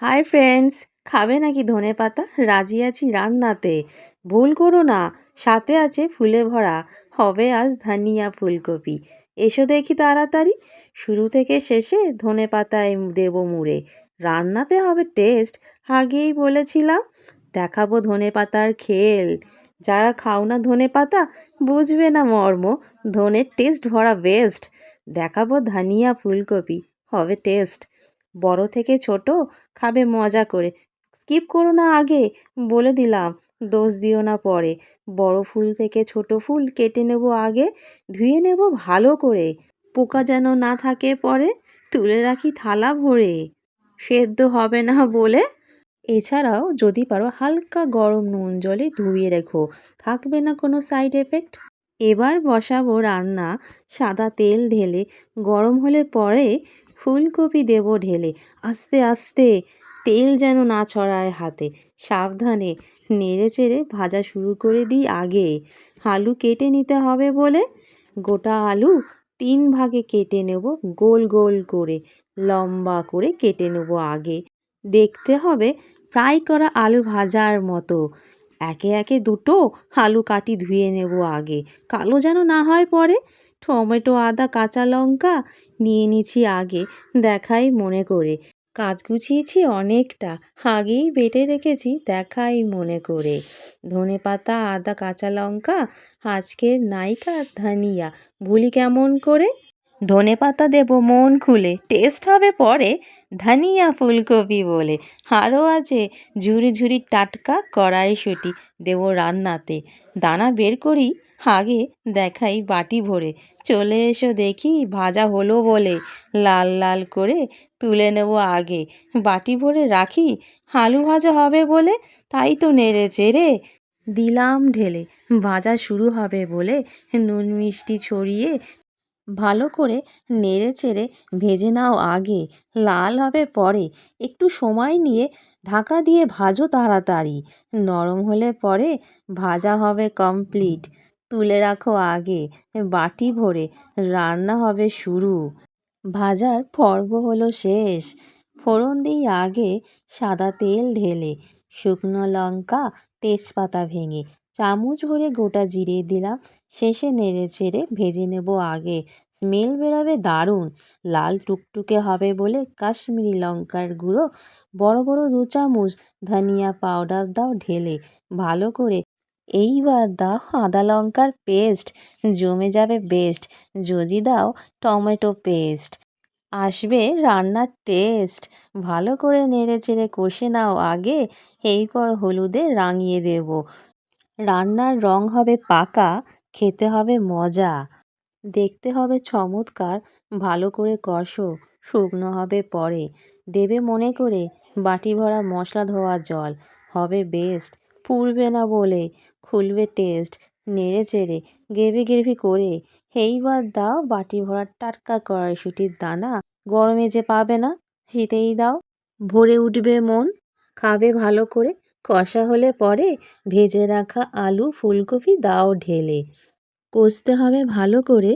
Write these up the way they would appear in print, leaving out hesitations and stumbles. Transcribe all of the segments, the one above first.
Hi friends, খাবে নাকি ধনেপাতা? রাজি আছি রান্নাতে। ভুল করো না, সাথে আছে ফুলে ভরা, হবে আজ ধনিয়া ফুলকপি। এসো দেখি তাড়াতাড়ি, শুরু থেকে শেষে ধনেপাতায় দেবো মুড়ে। রান্নাতে হবে টেস্ট, আগেই বলেছিলাম। দেখাবো ধনেপাতার খেল। যারা খাও না ধনেপাতা বুঝবে না মর্ম। ধনের টেস্ট ভরা বেস্ট। দেখাবো ধনিয়া ফুলকপি, হবে টেস্ট। বড় থেকে ছোট খাবে মজা করে। স্কিপ করো না আগে, বলে দিলাম, দোষ দিও না পরে। বড় ফুল থেকে ছোট ফুল কেটে নেব আগে, ধুয়ে নেব ভালো করে। পোকা যেন না থাকে পরে, তুলে রাখি থালা ভরে। সেদ্ধ হবে না বলে। এছাড়াও যদি পারো হালকা গরম নুন জলে ধুয়ে রেখো, থাকবে না কোনো সাইড এফেক্ট। এবার বসাবো রান্না, সাদা তেল ঢেলে, গরম হলে পরে ফুলকপি দেবো ঢেলে। আস্তে আস্তে, তেল যেন না ছড়ায় হাতে, সাবধানে নেড়ে চেড়ে ভাজা শুরু করে দিই আগে। আলু কেটে নিতে হবে বলে, গোটা আলু 3 ভাগে কেটে নেব, গোল গোল করে, লম্বা করে কেটে নেব আগে। দেখতে হবে ফ্রাই করা আলু ভাজার মতো। একে একে দুটো আলু কাটি ধুয়ে নেব আগে, কালো যেন না হয় পরে। টমেটো, আদা, কাঁচা লঙ্কা নিয়ে নিচ্ছি আগে, দেখাই মনে করে। কাজ গুছিয়েছি অনেকটা, আগেই বেটে রেখেছি দেখাই মনে করে। ধনেপাতা, আদা, কাঁচা লঙ্কা, আজকের নায়িকা ধনিয়া, ভুলি কেমন করে। ধনেপাতা দেবো মন খুলে, টেস্ট হবে পরে, ধনিয়া ফুলকপি বলে। আরও আছে ঝুরি ঝুরি টাটকা কড়াইশুঁটি, দেবো রান্নাতে। দানা বের করি আগে, দেখাই বাটি ভরে। চলে এসো দেখি ভাজা হলো বলে, লাল লাল করে তুলে নেব আগে। বাটি ভরে রাখি, আলু ভাজা হবে বলে, তাই তো নেড়ে চেড়ে দিলাম ঢেলে। ভাজা শুরু হবে বলে নুন মিষ্টি ছড়িয়ে ভালো করে নেড়েচেড়ে ভেজে নাও আগে, লাল হবে পরে। একটু সময় নিয়ে ঢাকা দিয়ে ভাজো তাড়াতাড়ি, নরম হলে পরে ভাজা হবে কমপ্লিট। তুলে রাখো আগে, বাটি ভরে রান্না হবে শুরু। ভাজার পর্ব হলো শেষ, ফোড়ন দিই আগে, সাদা তেল ঢেলে, শুকনো লঙ্কা, তেজপাতা ভেঙে, চামচ ভরে গোটা জিরে দিলাম। শেষে নেড়ে চেড়ে ভেজে নেব আগে, স্মেল বেরোবে দারুণ। লাল টুকটুকে হবে বলে কাশ্মীরি লঙ্কার গুঁড়ো বড় বড় 2 চামচ, ধনিয়া পাউডার দাও ঢেলে ভালো করে। এইবার দাও আদা লঙ্কার পেস্ট, জমে যাবে বেস্ট। যদি দাও টমেটো পেস্ট, আসবে রান্নার টেস্ট। ভালো করে নেড়ে চেড়ে কষে নাও আগে, এরপর হলুদে রাঙিয়ে দেব। রান্নার রং হবে পাকা, খেতে হবে মজা, দেখতে হবে চমৎকার। ভালো করে কষো, শুকনো হবে পরে, দেবে মনে করে বাটি ভরা মশলা ধোয়া জল, হবে বেস্ট। পুড়বে না বলে, খুলবে টেস্ট। নেড়ে চেড়ে গ্রেভি গ্রেভি করে, এইবার দাও বাটি ভরা টাটকা কড়াইশুঁটির দানা। গরমে যে পাবে না, শীতেই দাও, ভরে উঠবে মন, খাবে ভালো করে। কষা হলে পরে ভেজে রাখা আলু ফুলকপি দাও ঢেলে, কষতে হবে ভালো করে।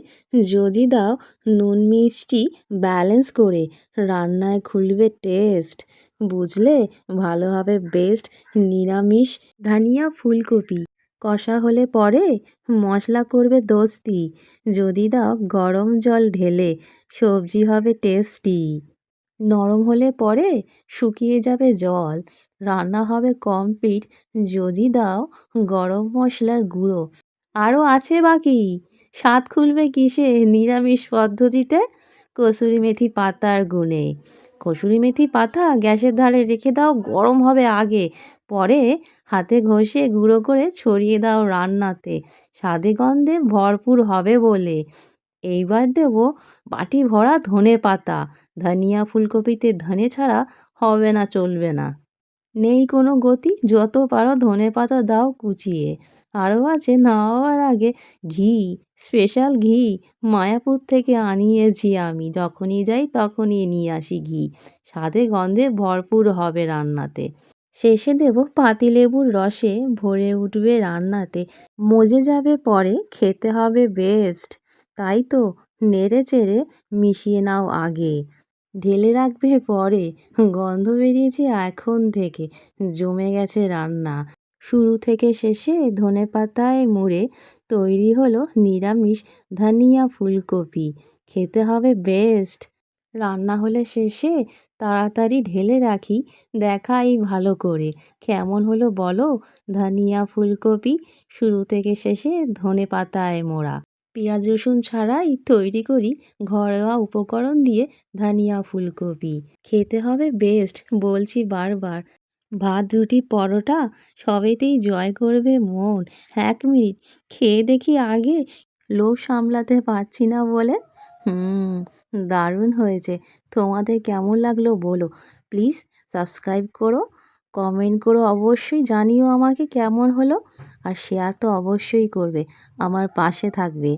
যদি দাও নুন মিষ্টি ব্যালেন্স করে, রান্নায় খুলবে টেস্ট। বুঝলে ভালো হবে বেস্ট। নিরামিষ ধনিয়া ফুলকপি কষা হলে পরে মশলা করবে দোস্তি। যদি দাও গরম জল ঢেলে, সবজি হবে টেস্টি। নরম হলে পরে শুকিয়ে যাবে জল, রান্না হবে কমপ্লিট। যদি দাও গরম মশলার গুঁড়ো, আরও আছে বাকি। স্বাদ খুলবে কিসে নিরামিষ পদ্ধতিতে, কসুরি মেথি পাতার গুণে। কসুরি মেথি পাতা গ্যাসের ধারে রেখে দাও, গরম হবে আগে, পরে হাতে ঘষে গুঁড়ো করে ছড়িয়ে দাও রান্নাতে, স্বাদে গন্ধে ভরপুর হবে বলে। এইবার দেবো বাটি ভরা ধনেপাতা। ধনিয়া ফুলকপিতে ধনে ছাড়া হবে না, চলবে না। নেই কোনো গতি, যত পারো ধনেপাতা দাও কুচিয়ে। আরও আছে নামাবার আগে ঘি, স্পেশাল ঘি, মায়াপুর থেকে আনিয়েছি আমি, যখনই যাই তখনই নিয়ে আসি ঘি। স্বাদে গন্ধে ভরপুর হবে রান্নাতে। শেষে দেব পাতিলেবুর রসে, ভরে উঠবে রান্নাতে, মজে যাবে পরে, খেতে হবে বেস্ট। তাই তো নেড়ে চেড়ে মিশিয়ে নাও আগে, ঢেলে রাখবে পরে। গন্ধ বেরিয়েছে এখন থেকে। জমে গেছে রান্না। শুরু থেকে শেষে ধনেপাতায় মুড়ে তৈরি হলো নিরামিষ ধনিয়া ফুলকপি। খেতে হবে বেস্ট। রান্না হলে শেষে তাড়াতাড়ি ঢেলে রাখি, দেখাই ভালো করে। কেমন হলো বলো? ধনিয়া ফুলকপি শুরু থেকে শেষে ধনেপাতায় মোড়া। পেঁয়াজ রসুন ছাড়াই তৈরি করি ঘরোয়া উপকরণ দিয়ে ধনিয়া ফুলকপি। খেতে হবে বেস্ট, বলছি বারবার। ভাত রুটি পরোটা সবেতেই জয় করবে মন। 1 মিনিট খেয়ে দেখি আগে, লোভ সামলাতে পারছি না বলে। হুম, দারুণ হয়েছে। তোমাদের কেমন লাগলো বলো। প্লিজ সাবস্ক্রাইব করো, কমেন্ট করো, অবশ্যই জানিও আমাকে কেমন হলো। আর শেয়ার তো অবশ্যই করবে, আমার পাশে থাকবে।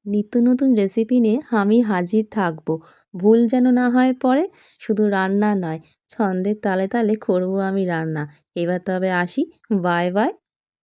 নিত্য নতুন রেসিপি নিয়ে আমি হাজির থাকবো। ভুল যেন না হয় পরে। শুধু রান্না নয়, ছন্দের তালে তালে করবো আমি রান্না। এবার তবে আসি। Bye bye.